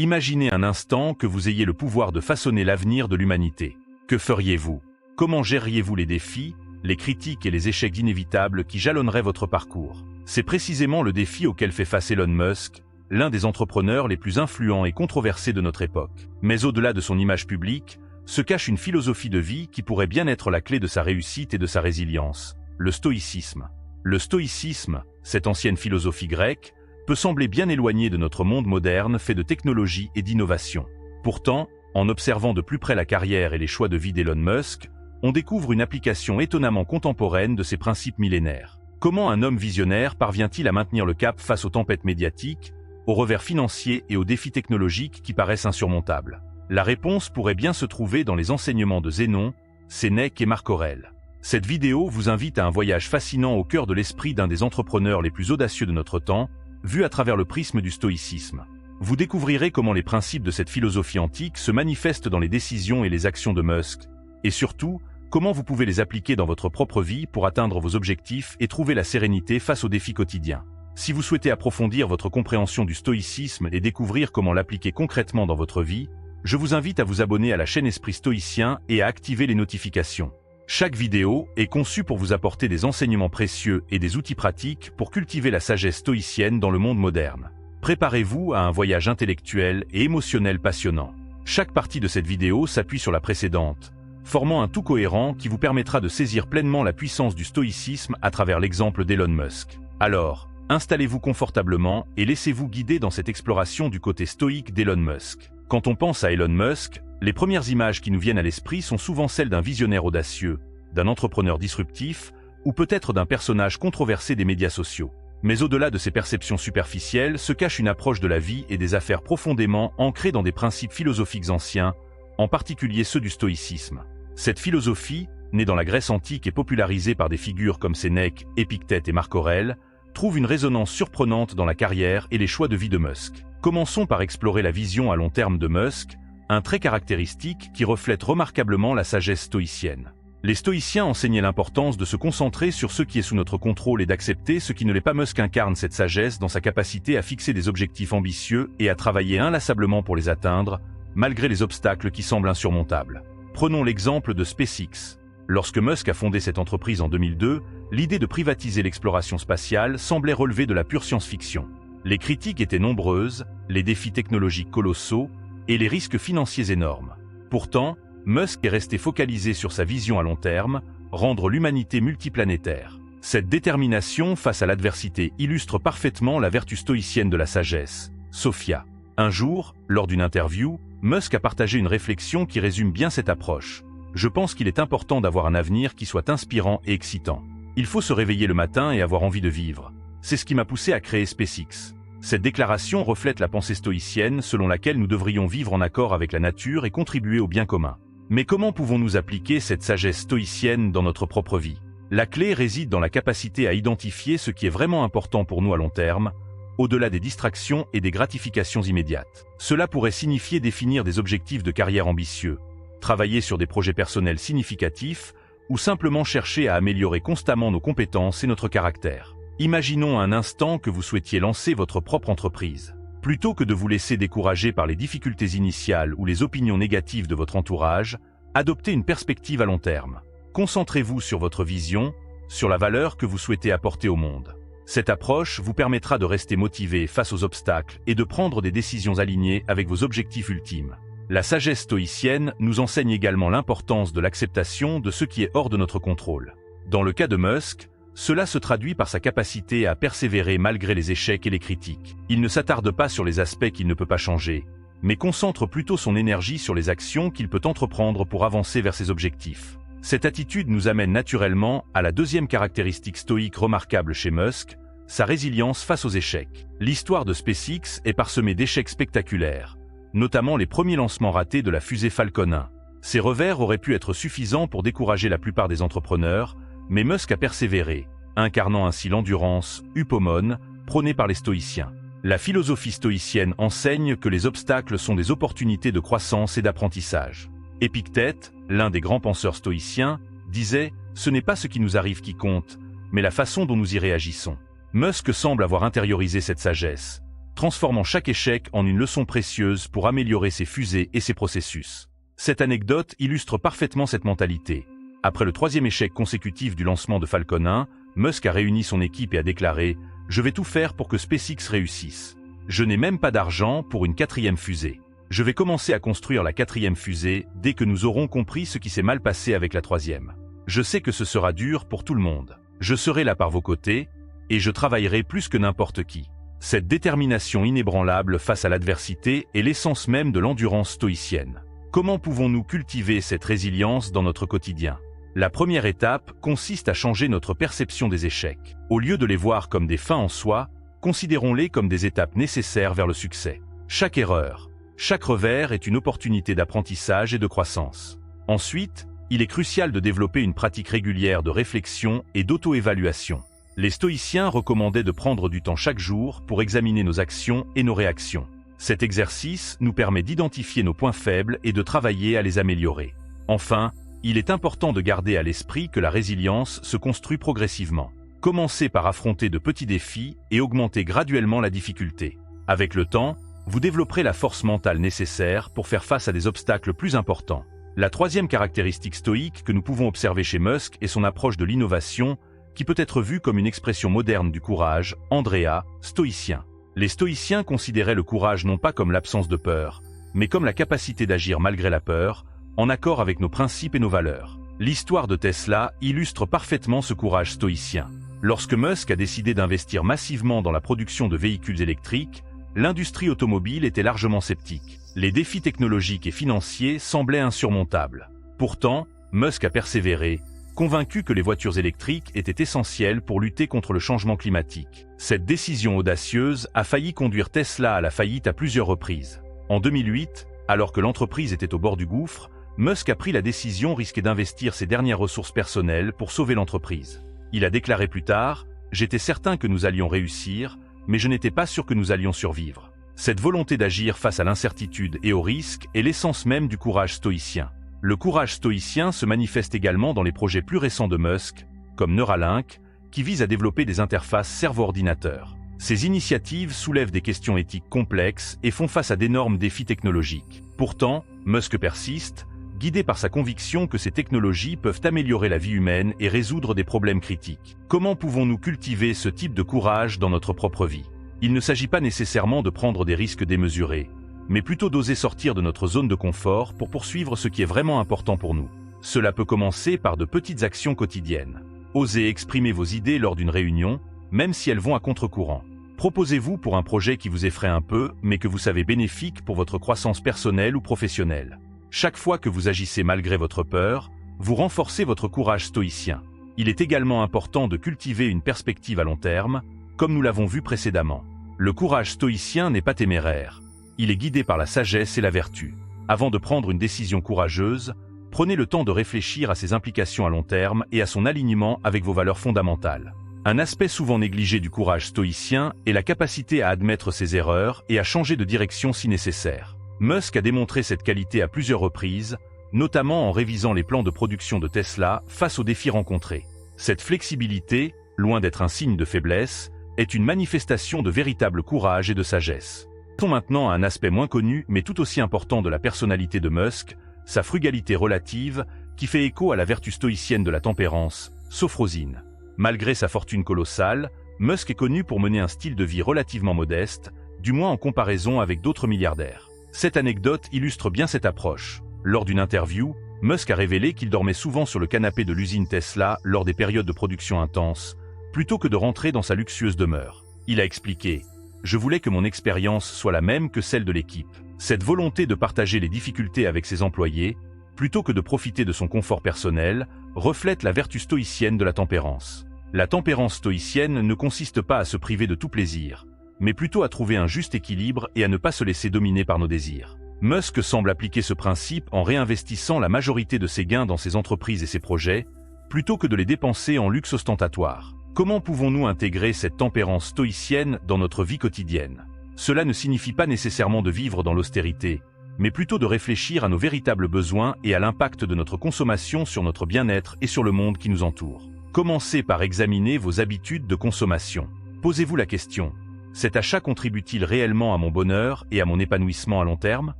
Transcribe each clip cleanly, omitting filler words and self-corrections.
Imaginez un instant que vous ayez le pouvoir de façonner l'avenir de l'humanité. Que feriez-vous? Comment gériez-vous les défis, les critiques et les échecs inévitables qui jalonneraient votre parcours? C'est précisément le défi auquel fait face Elon Musk, l'un des entrepreneurs les plus influents et controversés de notre époque. Mais au-delà de son image publique, se cache une philosophie de vie qui pourrait bien être la clé de sa réussite et de sa résilience, le stoïcisme. Le stoïcisme, cette ancienne philosophie grecque, peut sembler bien éloignée de notre monde moderne fait de technologie et d'innovation. Pourtant, en observant de plus près la carrière et les choix de vie d'Elon Musk, on découvre une application étonnamment contemporaine de ces principes millénaires. Comment un homme visionnaire parvient-il à maintenir le cap face aux tempêtes médiatiques, aux revers financiers et aux défis technologiques qui paraissent insurmontables? La réponse pourrait bien se trouver dans les enseignements de Zénon, Sénèque et Marc Aurèle. Cette vidéo vous invite à un voyage fascinant au cœur de l'esprit d'un des entrepreneurs les plus audacieux de notre temps, vu à travers le prisme du stoïcisme. Vous découvrirez comment les principes de cette philosophie antique se manifestent dans les décisions et les actions de Musk, et surtout, comment vous pouvez les appliquer dans votre propre vie pour atteindre vos objectifs et trouver la sérénité face aux défis quotidiens. Si vous souhaitez approfondir votre compréhension du stoïcisme et découvrir comment l'appliquer concrètement dans votre vie, je vous invite à vous abonner à la chaîne Esprit Stoïcien et à activer les notifications. Chaque vidéo est conçue pour vous apporter des enseignements précieux et des outils pratiques pour cultiver la sagesse stoïcienne dans le monde moderne. Préparez-vous à un voyage intellectuel et émotionnel passionnant. Chaque partie de cette vidéo s'appuie sur la précédente, formant un tout cohérent qui vous permettra de saisir pleinement la puissance du stoïcisme à travers l'exemple d'Elon Musk. Alors, installez-vous confortablement et laissez-vous guider dans cette exploration du côté stoïque d'Elon Musk. Quand on pense à Elon Musk, les premières images qui nous viennent à l'esprit sont souvent celles d'un visionnaire audacieux, d'un entrepreneur disruptif, ou peut-être d'un personnage controversé des médias sociaux. Mais au-delà de ces perceptions superficielles se cache une approche de la vie et des affaires profondément ancrée dans des principes philosophiques anciens, en particulier ceux du stoïcisme. Cette philosophie, née dans la Grèce antique et popularisée par des figures comme Sénèque, Épictète et Marc Aurèle, trouve une résonance surprenante dans la carrière et les choix de vie de Musk. Commençons par explorer la vision à long terme de Musk, un trait caractéristique qui reflète remarquablement la sagesse stoïcienne. Les stoïciens enseignaient l'importance de se concentrer sur ce qui est sous notre contrôle et d'accepter ce qui ne l'est pas. Musk incarne cette sagesse dans sa capacité à fixer des objectifs ambitieux et à travailler inlassablement pour les atteindre, malgré les obstacles qui semblent insurmontables. Prenons l'exemple de SpaceX. Lorsque Musk a fondé cette entreprise en 2002, l'idée de privatiser l'exploration spatiale semblait relever de la pure science-fiction. Les critiques étaient nombreuses, les défis technologiques colossaux et les risques financiers énormes. Pourtant, Musk est resté focalisé sur sa vision à long terme, rendre l'humanité multiplanétaire. Cette détermination face à l'adversité illustre parfaitement la vertu stoïcienne de la sagesse. Sophia. Un jour, lors d'une interview, Musk a partagé une réflexion qui résume bien cette approche. Je pense qu'il est important d'avoir un avenir qui soit inspirant et excitant. Il faut se réveiller le matin et avoir envie de vivre. C'est ce qui m'a poussé à créer SpaceX. Cette déclaration reflète la pensée stoïcienne selon laquelle nous devrions vivre en accord avec la nature et contribuer au bien commun. Mais comment pouvons-nous appliquer cette sagesse stoïcienne dans notre propre vie? La clé réside dans la capacité à identifier ce qui est vraiment important pour nous à long terme, au-delà des distractions et des gratifications immédiates. Cela pourrait signifier définir des objectifs de carrière ambitieux, travailler sur des projets personnels significatifs, ou simplement chercher à améliorer constamment nos compétences et notre caractère. Imaginons un instant que vous souhaitiez lancer votre propre entreprise. Plutôt que de vous laisser décourager par les difficultés initiales ou les opinions négatives de votre entourage, adoptez une perspective à long terme. Concentrez-vous sur votre vision, sur la valeur que vous souhaitez apporter au monde. Cette approche vous permettra de rester motivé face aux obstacles et de prendre des décisions alignées avec vos objectifs ultimes. La sagesse stoïcienne nous enseigne également l'importance de l'acceptation de ce qui est hors de notre contrôle. Dans le cas de Musk, cela se traduit par sa capacité à persévérer malgré les échecs et les critiques. Il ne s'attarde pas sur les aspects qu'il ne peut pas changer, mais concentre plutôt son énergie sur les actions qu'il peut entreprendre pour avancer vers ses objectifs. Cette attitude nous amène naturellement à la deuxième caractéristique stoïque remarquable chez Musk, sa résilience face aux échecs. L'histoire de SpaceX est parsemée d'échecs spectaculaires, notamment les premiers lancements ratés de la fusée Falcon 1. Ces revers auraient pu être suffisants pour décourager la plupart des entrepreneurs, mais Musk a persévéré, incarnant ainsi l'endurance, upomone, prônée par les stoïciens. La philosophie stoïcienne enseigne que les obstacles sont des opportunités de croissance et d'apprentissage. Épictète, l'un des grands penseurs stoïciens, disait « Ce n'est pas ce qui nous arrive qui compte, mais la façon dont nous y réagissons ». Musk semble avoir intériorisé cette sagesse, transformant chaque échec en une leçon précieuse pour améliorer ses fusées et ses processus. Cette anecdote illustre parfaitement cette mentalité. Après le 3e échec consécutif du lancement de Falcon 1, Musk a réuni son équipe et a déclaré « Je vais tout faire pour que SpaceX réussisse. Je n'ai même pas d'argent pour une 4e fusée. Je vais commencer à construire la 4e fusée dès que nous aurons compris ce qui s'est mal passé avec la 3e. Je sais que ce sera dur pour tout le monde. Je serai là par vos côtés et je travaillerai plus que n'importe qui. » Cette détermination inébranlable face à l'adversité est l'essence même de l'endurance stoïcienne. Comment pouvons-nous cultiver cette résilience dans notre quotidien? La première étape consiste à changer notre perception des échecs. Au lieu de les voir comme des fins en soi, considérons-les comme des étapes nécessaires vers le succès. Chaque erreur, chaque revers est une opportunité d'apprentissage et de croissance. Ensuite, il est crucial de développer une pratique régulière de réflexion et d'auto-évaluation. Les stoïciens recommandaient de prendre du temps chaque jour pour examiner nos actions et nos réactions. Cet exercice nous permet d'identifier nos points faibles et de travailler à les améliorer. Enfin, il est important de garder à l'esprit que la résilience se construit progressivement. Commencez par affronter de petits défis et augmentez graduellement la difficulté. Avec le temps, vous développerez la force mentale nécessaire pour faire face à des obstacles plus importants. La 3e caractéristique stoïque que nous pouvons observer chez Musk est son approche de l'innovation, qui peut être vue comme une expression moderne du courage, Andrea, stoïcien. Les stoïciens considéraient le courage non pas comme l'absence de peur, mais comme la capacité d'agir malgré la peur, en accord avec nos principes et nos valeurs. L'histoire de Tesla illustre parfaitement ce courage stoïcien. Lorsque Musk a décidé d'investir massivement dans la production de véhicules électriques, l'industrie automobile était largement sceptique. Les défis technologiques et financiers semblaient insurmontables. Pourtant, Musk a persévéré, convaincu que les voitures électriques étaient essentielles pour lutter contre le changement climatique. Cette décision audacieuse a failli conduire Tesla à la faillite à plusieurs reprises. En 2008, alors que l'entreprise était au bord du gouffre, Musk a pris la décision risquée d'investir ses dernières ressources personnelles pour sauver l'entreprise. Il a déclaré plus tard « J'étais certain que nous allions réussir, mais je n'étais pas sûr que nous allions survivre. » Cette volonté d'agir face à l'incertitude et au risque est l'essence même du courage stoïcien. Le courage stoïcien se manifeste également dans les projets plus récents de Musk, comme Neuralink, qui vise à développer des interfaces cerveau-ordinateur. Ces initiatives soulèvent des questions éthiques complexes et font face à d'énormes défis technologiques. Pourtant, Musk persiste, guidé par sa conviction que ces technologies peuvent améliorer la vie humaine et résoudre des problèmes critiques. Comment pouvons-nous cultiver ce type de courage dans notre propre vie? Il ne s'agit pas nécessairement de prendre des risques démesurés, mais plutôt d'oser sortir de notre zone de confort pour poursuivre ce qui est vraiment important pour nous. Cela peut commencer par de petites actions quotidiennes. Osez exprimer vos idées lors d'une réunion, même si elles vont à contre-courant. Proposez-vous pour un projet qui vous effraie un peu, mais que vous savez bénéfique pour votre croissance personnelle ou professionnelle. Chaque fois que vous agissez malgré votre peur, vous renforcez votre courage stoïcien. Il est également important de cultiver une perspective à long terme, comme nous l'avons vu précédemment. Le courage stoïcien n'est pas téméraire. Il est guidé par la sagesse et la vertu. Avant de prendre une décision courageuse, prenez le temps de réfléchir à ses implications à long terme et à son alignement avec vos valeurs fondamentales. Un aspect souvent négligé du courage stoïcien est la capacité à admettre ses erreurs et à changer de direction si nécessaire. Musk a démontré cette qualité à plusieurs reprises, notamment en révisant les plans de production de Tesla face aux défis rencontrés. Cette flexibilité, loin d'être un signe de faiblesse, est une manifestation de véritable courage et de sagesse. Passons maintenant à un aspect moins connu mais tout aussi important de la personnalité de Musk, sa frugalité relative, qui fait écho à la vertu stoïcienne de la tempérance, sophrosine. Malgré sa fortune colossale, Musk est connu pour mener un style de vie relativement modeste, du moins en comparaison avec d'autres milliardaires. Cette anecdote illustre bien cette approche. Lors d'une interview, Musk a révélé qu'il dormait souvent sur le canapé de l'usine Tesla lors des périodes de production intenses, plutôt que de rentrer dans sa luxueuse demeure. Il a expliqué « Je voulais que mon expérience soit la même que celle de l'équipe. » Cette volonté de partager les difficultés avec ses employés, plutôt que de profiter de son confort personnel, reflète la vertu stoïcienne de la tempérance. La tempérance stoïcienne ne consiste pas à se priver de tout plaisir, mais plutôt à trouver un juste équilibre et à ne pas se laisser dominer par nos désirs. Musk semble appliquer ce principe en réinvestissant la majorité de ses gains dans ses entreprises et ses projets, plutôt que de les dépenser en luxe ostentatoire. Comment pouvons-nous intégrer cette tempérance stoïcienne dans notre vie quotidienne? Cela ne signifie pas nécessairement de vivre dans l'austérité, mais plutôt de réfléchir à nos véritables besoins et à l'impact de notre consommation sur notre bien-être et sur le monde qui nous entoure. Commencez par examiner vos habitudes de consommation. Posez-vous la question: Cet achat contribue-t-il réellement à mon bonheur et à mon épanouissement à long terme?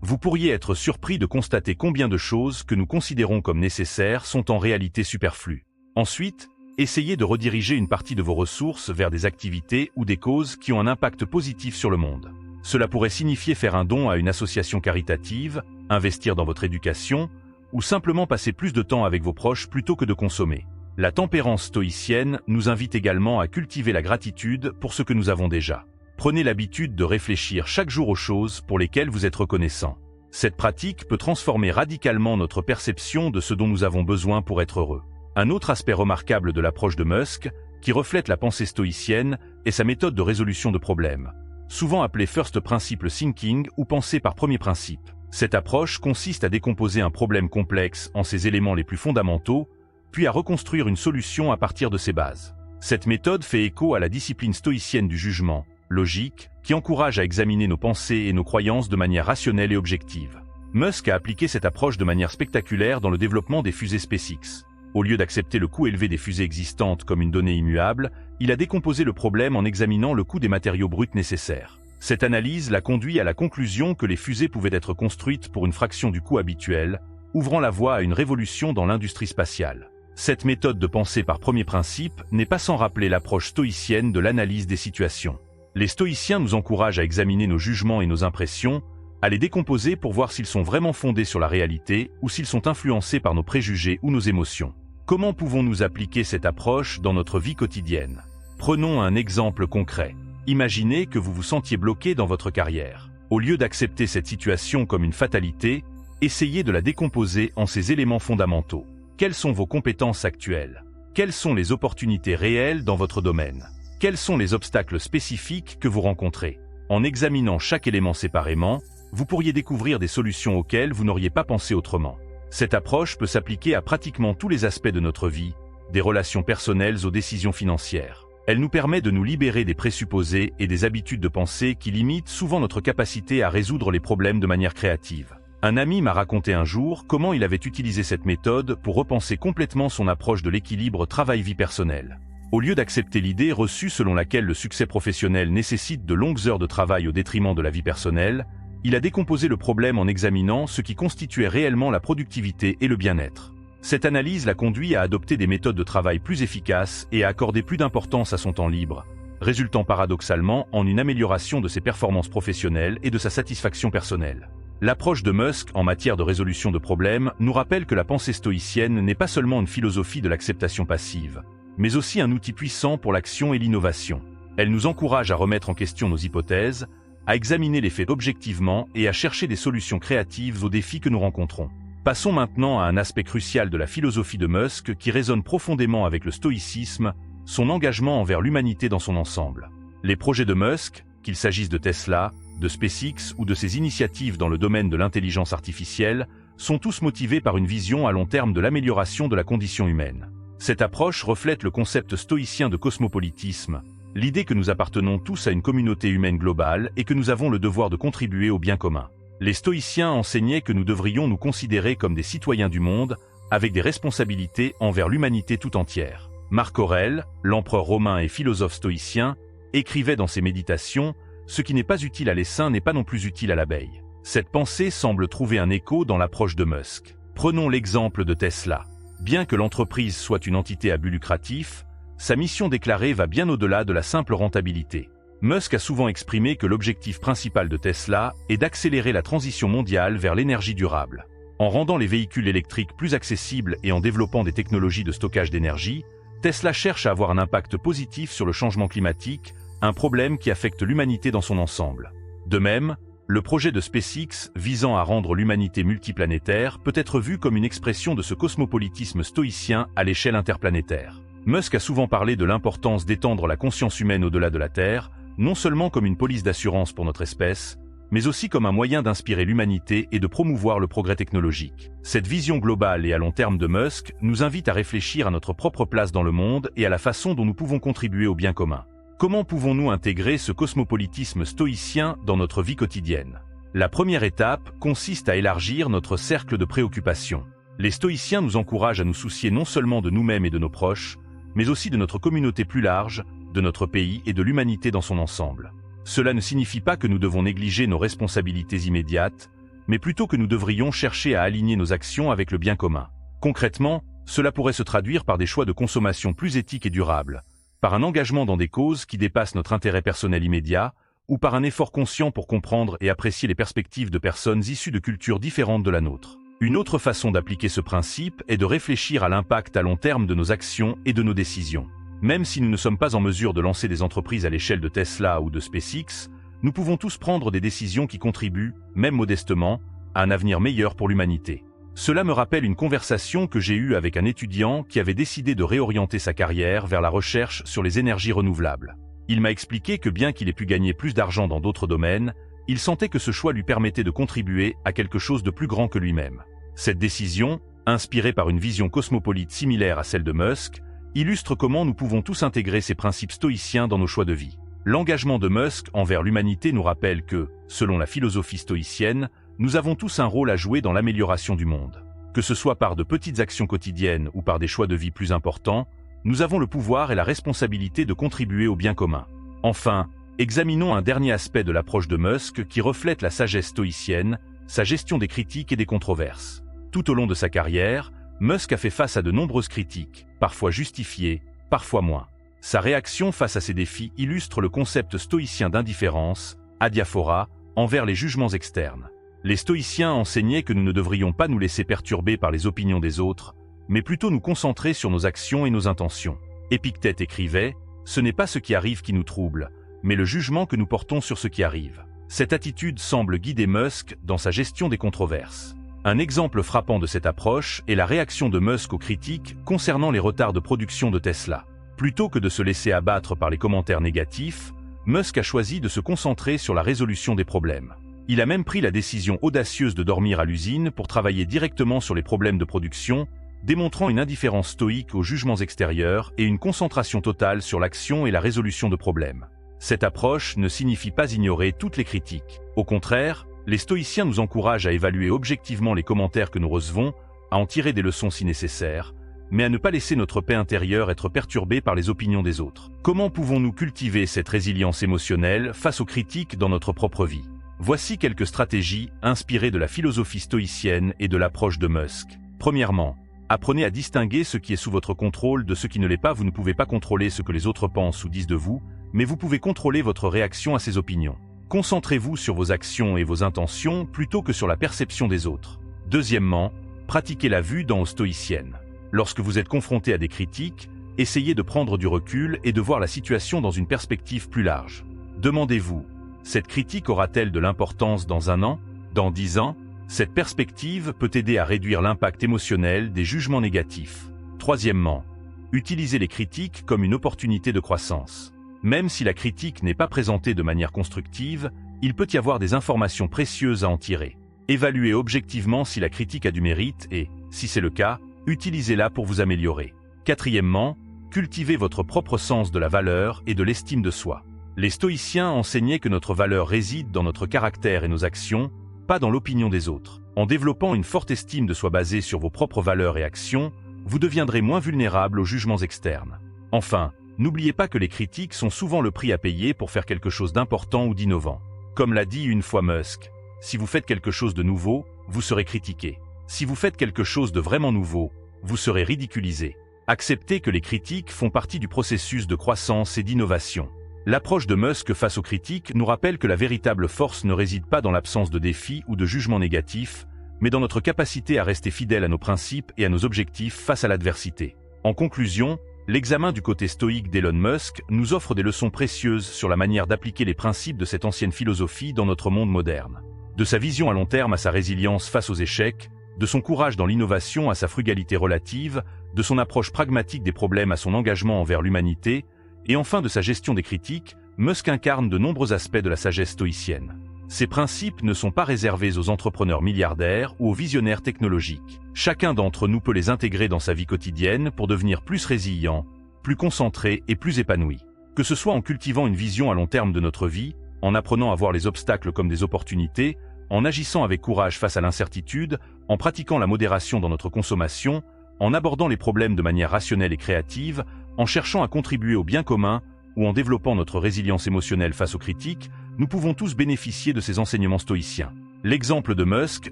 Vous pourriez être surpris de constater combien de choses que nous considérons comme nécessaires sont en réalité superflues. Ensuite, essayez de rediriger une partie de vos ressources vers des activités ou des causes qui ont un impact positif sur le monde. Cela pourrait signifier faire un don à une association caritative, investir dans votre éducation, ou simplement passer plus de temps avec vos proches plutôt que de consommer. La tempérance stoïcienne nous invite également à cultiver la gratitude pour ce que nous avons déjà. Prenez l'habitude de réfléchir chaque jour aux choses pour lesquelles vous êtes reconnaissant. Cette pratique peut transformer radicalement notre perception de ce dont nous avons besoin pour être heureux. Un autre aspect remarquable de l'approche de Musk, qui reflète la pensée stoïcienne, est sa méthode de résolution de problèmes, souvent appelée First Principle Thinking ou pensée par premier principe. Cette approche consiste à décomposer un problème complexe en ses éléments les plus fondamentaux, puis à reconstruire une solution à partir de ses bases. Cette méthode fait écho à la discipline stoïcienne du jugement, logique, qui encourage à examiner nos pensées et nos croyances de manière rationnelle et objective. Musk a appliqué cette approche de manière spectaculaire dans le développement des fusées SpaceX. Au lieu d'accepter le coût élevé des fusées existantes comme une donnée immuable, il a décomposé le problème en examinant le coût des matériaux bruts nécessaires. Cette analyse l'a conduit à la conclusion que les fusées pouvaient être construites pour une fraction du coût habituel, ouvrant la voie à une révolution dans l'industrie spatiale. Cette méthode de pensée par premier principe n'est pas sans rappeler l'approche stoïcienne de l'analyse des situations. Les stoïciens nous encouragent à examiner nos jugements et nos impressions, à les décomposer pour voir s'ils sont vraiment fondés sur la réalité ou s'ils sont influencés par nos préjugés ou nos émotions. Comment pouvons-nous appliquer cette approche dans notre vie quotidienne? Prenons un exemple concret. Imaginez que vous vous sentiez bloqué dans votre carrière. Au lieu d'accepter cette situation comme une fatalité, essayez de la décomposer en ses éléments fondamentaux. Quelles sont vos compétences actuelles? Quelles sont les opportunités réelles dans votre domaine? Quels sont les obstacles spécifiques que vous rencontrez? En examinant chaque élément séparément, vous pourriez découvrir des solutions auxquelles vous n'auriez pas pensé autrement. Cette approche peut s'appliquer à pratiquement tous les aspects de notre vie, des relations personnelles aux décisions financières. Elle nous permet de nous libérer des présupposés et des habitudes de pensée qui limitent souvent notre capacité à résoudre les problèmes de manière créative. Un ami m'a raconté un jour comment il avait utilisé cette méthode pour repenser complètement son approche de l'équilibre travail-vie personnelle. Au lieu d'accepter l'idée reçue selon laquelle le succès professionnel nécessite de longues heures de travail au détriment de la vie personnelle, il a décomposé le problème en examinant ce qui constituait réellement la productivité et le bien-être. Cette analyse l'a conduit à adopter des méthodes de travail plus efficaces et à accorder plus d'importance à son temps libre, résultant paradoxalement en une amélioration de ses performances professionnelles et de sa satisfaction personnelle. L'approche de Musk en matière de résolution de problèmes nous rappelle que la pensée stoïcienne n'est pas seulement une philosophie de l'acceptation passive, mais aussi un outil puissant pour l'action et l'innovation. Elle nous encourage à remettre en question nos hypothèses, à examiner les faits objectivement et à chercher des solutions créatives aux défis que nous rencontrons. Passons maintenant à un aspect crucial de la philosophie de Musk qui résonne profondément avec le stoïcisme, son engagement envers l'humanité dans son ensemble. Les projets de Musk, qu'il s'agisse de Tesla, de SpaceX ou de ses initiatives dans le domaine de l'intelligence artificielle, sont tous motivés par une vision à long terme de l'amélioration de la condition humaine. Cette approche reflète le concept stoïcien de cosmopolitisme, l'idée que nous appartenons tous à une communauté humaine globale et que nous avons le devoir de contribuer au bien commun. Les stoïciens enseignaient que nous devrions nous considérer comme des citoyens du monde, avec des responsabilités envers l'humanité tout entière. Marc Aurèle, l'empereur romain et philosophe stoïcien, écrivait dans ses méditations « Ce qui n'est pas utile à l'essaim n'est pas non plus utile à l'abeille ». Cette pensée semble trouver un écho dans l'approche de Musk. Prenons l'exemple de Tesla. Bien que l'entreprise soit une entité à but lucratif, sa mission déclarée va bien au-delà de la simple rentabilité. Musk a souvent exprimé que l'objectif principal de Tesla est d'accélérer la transition mondiale vers l'énergie durable. En rendant les véhicules électriques plus accessibles et en développant des technologies de stockage d'énergie, Tesla cherche à avoir un impact positif sur le changement climatique, un problème qui affecte l'humanité dans son ensemble. De même, le projet de SpaceX visant à rendre l'humanité multiplanétaire peut être vu comme une expression de ce cosmopolitisme stoïcien à l'échelle interplanétaire. Musk a souvent parlé de l'importance d'étendre la conscience humaine au-delà de la Terre, non seulement comme une police d'assurance pour notre espèce, mais aussi comme un moyen d'inspirer l'humanité et de promouvoir le progrès technologique. Cette vision globale et à long terme de Musk nous invite à réfléchir à notre propre place dans le monde et à la façon dont nous pouvons contribuer au bien commun. Comment pouvons-nous intégrer ce cosmopolitisme stoïcien dans notre vie quotidienne? La première étape consiste à élargir notre cercle de préoccupation. Les stoïciens nous encouragent à nous soucier non seulement de nous-mêmes et de nos proches, mais aussi de notre communauté plus large, de notre pays et de l'humanité dans son ensemble. Cela ne signifie pas que nous devons négliger nos responsabilités immédiates, mais plutôt que nous devrions chercher à aligner nos actions avec le bien commun. Concrètement, cela pourrait se traduire par des choix de consommation plus éthiques et durables, par un engagement dans des causes qui dépassent notre intérêt personnel immédiat, ou par un effort conscient pour comprendre et apprécier les perspectives de personnes issues de cultures différentes de la nôtre. Une autre façon d'appliquer ce principe est de réfléchir à l'impact à long terme de nos actions et de nos décisions. Même si nous ne sommes pas en mesure de lancer des entreprises à l'échelle de Tesla ou de SpaceX, nous pouvons tous prendre des décisions qui contribuent, même modestement, à un avenir meilleur pour l'humanité. Cela me rappelle une conversation que j'ai eue avec un étudiant qui avait décidé de réorienter sa carrière vers la recherche sur les énergies renouvelables. Il m'a expliqué que bien qu'il ait pu gagner plus d'argent dans d'autres domaines, il sentait que ce choix lui permettait de contribuer à quelque chose de plus grand que lui-même. Cette décision, inspirée par une vision cosmopolite similaire à celle de Musk, illustre comment nous pouvons tous intégrer ces principes stoïciens dans nos choix de vie. L'engagement de Musk envers l'humanité nous rappelle que, selon la philosophie stoïcienne, nous avons tous un rôle à jouer dans l'amélioration du monde. Que ce soit par de petites actions quotidiennes ou par des choix de vie plus importants, nous avons le pouvoir et la responsabilité de contribuer au bien commun. Enfin, examinons un dernier aspect de l'approche de Musk qui reflète la sagesse stoïcienne, sa gestion des critiques et des controverses. Tout au long de sa carrière, Musk a fait face à de nombreuses critiques, parfois justifiées, parfois moins. Sa réaction face à ces défis illustre le concept stoïcien d'indifférence, adiaphora, envers les jugements externes. Les stoïciens enseignaient que nous ne devrions pas nous laisser perturber par les opinions des autres, mais plutôt nous concentrer sur nos actions et nos intentions. Épictète écrivait « Ce n'est pas ce qui arrive qui nous trouble, mais le jugement que nous portons sur ce qui arrive ». Cette attitude semble guider Musk dans sa gestion des controverses. Un exemple frappant de cette approche est la réaction de Musk aux critiques concernant les retards de production de Tesla. Plutôt que de se laisser abattre par les commentaires négatifs, Musk a choisi de se concentrer sur la résolution des problèmes. Il a même pris la décision audacieuse de dormir à l'usine pour travailler directement sur les problèmes de production, démontrant une indifférence stoïque aux jugements extérieurs et une concentration totale sur l'action et la résolution de problèmes. Cette approche ne signifie pas ignorer toutes les critiques. Au contraire, les stoïciens nous encouragent à évaluer objectivement les commentaires que nous recevons, à en tirer des leçons si nécessaire, mais à ne pas laisser notre paix intérieure être perturbée par les opinions des autres. Comment pouvons-nous cultiver cette résilience émotionnelle face aux critiques dans notre propre vie? Voici quelques stratégies inspirées de la philosophie stoïcienne et de l'approche de Musk. Premièrement, apprenez à distinguer ce qui est sous votre contrôle de ce qui ne l'est pas. Vous ne pouvez pas contrôler ce que les autres pensent ou disent de vous, mais vous pouvez contrôler votre réaction à ces opinions. Concentrez-vous sur vos actions et vos intentions plutôt que sur la perception des autres. Deuxièmement, pratiquez la vue dans stoïcienne. Lorsque vous êtes confronté à des critiques, essayez de prendre du recul et de voir la situation dans une perspective plus large. Demandez-vous, cette critique aura-t-elle de l'importance dans 1 an, dans 10 ans? Cette perspective peut aider à réduire l'impact émotionnel des jugements négatifs. Troisièmement, utilisez les critiques comme une opportunité de croissance. Même si la critique n'est pas présentée de manière constructive, il peut y avoir des informations précieuses à en tirer. Évaluez objectivement si la critique a du mérite et, si c'est le cas, utilisez-la pour vous améliorer. Quatrièmement, cultivez votre propre sens de la valeur et de l'estime de soi. Les stoïciens enseignaient que notre valeur réside dans notre caractère et nos actions, pas dans l'opinion des autres. En développant une forte estime de soi basée sur vos propres valeurs et actions, vous deviendrez moins vulnérable aux jugements externes. Enfin, n'oubliez pas que les critiques sont souvent le prix à payer pour faire quelque chose d'important ou d'innovant. Comme l'a dit une fois Musk, si vous faites quelque chose de nouveau, vous serez critiqué. Si vous faites quelque chose de vraiment nouveau, vous serez ridiculisé. Acceptez que les critiques font partie du processus de croissance et d'innovation. L'approche de Musk face aux critiques nous rappelle que la véritable force ne réside pas dans l'absence de défis ou de jugements négatifs, mais dans notre capacité à rester fidèles à nos principes et à nos objectifs face à l'adversité. En conclusion, l'examen du côté stoïque d'Elon Musk nous offre des leçons précieuses sur la manière d'appliquer les principes de cette ancienne philosophie dans notre monde moderne. De sa vision à long terme à sa résilience face aux échecs, de son courage dans l'innovation à sa frugalité relative, de son approche pragmatique des problèmes à son engagement envers l'humanité, et enfin de sa gestion des critiques, Musk incarne de nombreux aspects de la sagesse stoïcienne. Ces principes ne sont pas réservés aux entrepreneurs milliardaires ou aux visionnaires technologiques. Chacun d'entre nous peut les intégrer dans sa vie quotidienne pour devenir plus résilient, plus concentré et plus épanoui. Que ce soit en cultivant une vision à long terme de notre vie, en apprenant à voir les obstacles comme des opportunités, en agissant avec courage face à l'incertitude, en pratiquant la modération dans notre consommation, en abordant les problèmes de manière rationnelle et créative, en cherchant à contribuer au bien commun, ou en développant notre résilience émotionnelle face aux critiques, nous pouvons tous bénéficier de ces enseignements stoïciens. L'exemple de Musk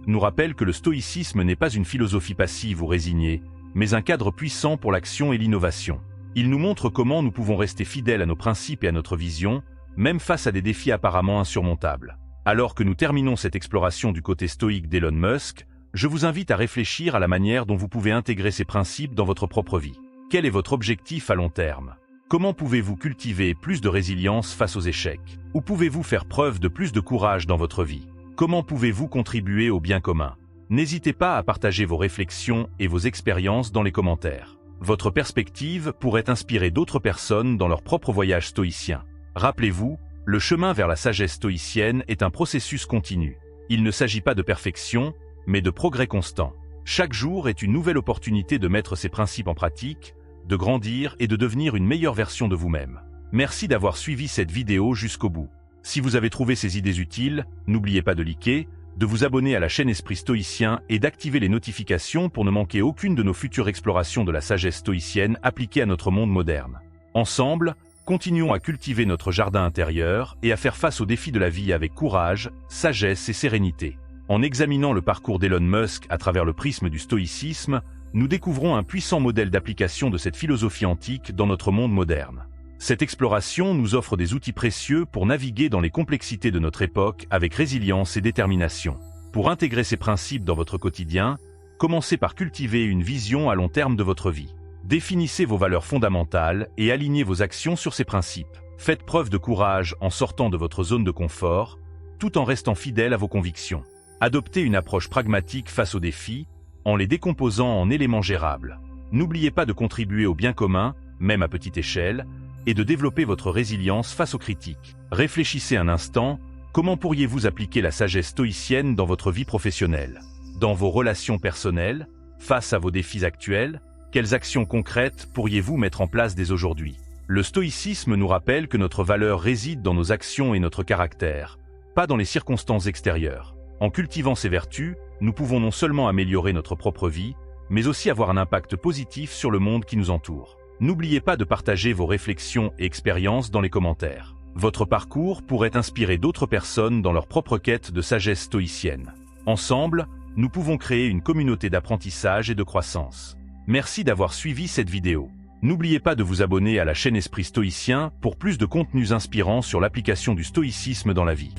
nous rappelle que le stoïcisme n'est pas une philosophie passive ou résignée, mais un cadre puissant pour l'action et l'innovation. Il nous montre comment nous pouvons rester fidèles à nos principes et à notre vision, même face à des défis apparemment insurmontables. Alors que nous terminons cette exploration du côté stoïque d'Elon Musk, je vous invite à réfléchir à la manière dont vous pouvez intégrer ces principes dans votre propre vie. Quel est votre objectif à long terme? Comment pouvez-vous cultiver plus de résilience face aux échecs? Ou pouvez-vous faire preuve de plus de courage dans votre vie? Comment pouvez-vous contribuer au bien commun? N'hésitez pas à partager vos réflexions et vos expériences dans les commentaires. Votre perspective pourrait inspirer d'autres personnes dans leur propre voyage stoïcien. Rappelez-vous, le chemin vers la sagesse stoïcienne est un processus continu. Il ne s'agit pas de perfection, mais de progrès constant. Chaque jour est une nouvelle opportunité de mettre ces principes en pratique, de grandir et de devenir une meilleure version de vous-même. Merci d'avoir suivi cette vidéo jusqu'au bout. Si vous avez trouvé ces idées utiles, n'oubliez pas de liker, de vous abonner à la chaîne Esprit Stoïcien et d'activer les notifications pour ne manquer aucune de nos futures explorations de la sagesse stoïcienne appliquée à notre monde moderne. Ensemble, continuons à cultiver notre jardin intérieur et à faire face aux défis de la vie avec courage, sagesse et sérénité. En examinant le parcours d'Elon Musk à travers le prisme du stoïcisme, nous découvrons un puissant modèle d'application de cette philosophie antique dans notre monde moderne. Cette exploration nous offre des outils précieux pour naviguer dans les complexités de notre époque avec résilience et détermination. Pour intégrer ces principes dans votre quotidien, commencez par cultiver une vision à long terme de votre vie. Définissez vos valeurs fondamentales et alignez vos actions sur ces principes. Faites preuve de courage en sortant de votre zone de confort, tout en restant fidèle à vos convictions. Adoptez une approche pragmatique face aux défis, en les décomposant en éléments gérables. N'oubliez pas de contribuer au bien commun, même à petite échelle, et de développer votre résilience face aux critiques. Réfléchissez un instant, comment pourriez-vous appliquer la sagesse stoïcienne dans votre vie professionnelle? Dans vos relations personnelles, face à vos défis actuels, quelles actions concrètes pourriez-vous mettre en place dès aujourd'hui? Le stoïcisme nous rappelle que notre valeur réside dans nos actions et notre caractère, pas dans les circonstances extérieures. En cultivant ces vertus, nous pouvons non seulement améliorer notre propre vie, mais aussi avoir un impact positif sur le monde qui nous entoure. N'oubliez pas de partager vos réflexions et expériences dans les commentaires. Votre parcours pourrait inspirer d'autres personnes dans leur propre quête de sagesse stoïcienne. Ensemble, nous pouvons créer une communauté d'apprentissage et de croissance. Merci d'avoir suivi cette vidéo. N'oubliez pas de vous abonner à la chaîne Esprit Stoïcien pour plus de contenus inspirants sur l'application du stoïcisme dans la vie.